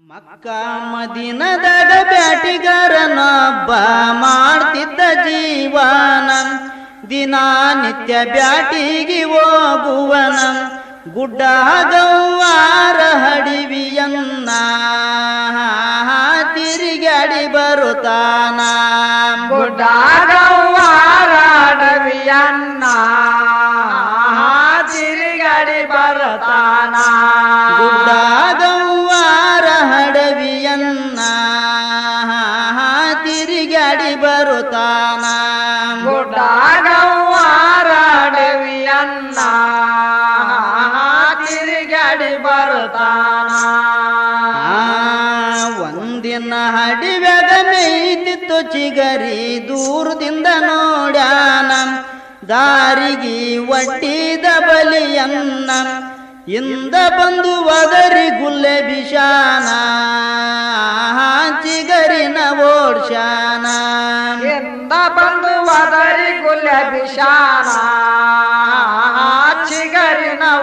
ಮಕ್ಕಾ ಮದೀನದಾಗ ಬ್ಯಾಟಿಗಾರನೊಬ್ಬ ಮಾಡ್ತಿದ್ದ ಜೀವನ, ದಿನನಿತ್ಯ ಬ್ಯಾಟಿಗೆ ಹೋಗುವನ, ಗುಡ್ಡ ಗವ್ವಾರ ಹಡಿವಿಯನ್ನ ತಿರುಗಾಡಿ ಬರುತ್ತಾನ. ಗುಡ್ಡ ಗವ್ವಾರ ಹಡಿವಿಯನ್ನ ತಿರುಗಾಡಿ ಬರುತ್ತಾನ. ಗುಡ್ಡ ಗವ್ವಾರ ಹಡವಿಯನ್ನ ತಿರುಗಾಡಿ ಬರುತ್ತಾನ. ಗುಡ್ಡ ಗವ್ವಾರ ಹಡಿವಿಯನ್ನ ತಿರುಗಾಡಿ ಬರುತ್ತಾನ. ಒಂದಿನ ಹಡಿವ್ಯಾಗ ಮೇಯ್ತಿತ್ತು ಚಿಗರಿ, ದೂರದಿಂದ ನೋಡ್ಯಾನ ದಾರಿಗೆ ಒಟ್ಟಿದ ಬಲಿಯನ್ನ, ಇಂದ ಬಂದು ಒದರಿ ಗುಲ್ಲೆ ಬಿಷಾನ ಚಿಗರಿನ ಓಡ್ಶಾನ. ಇಂದ ಬಂದು ಒದರಿ ಗುಲ್ಲೆ ಬಿಷಾನ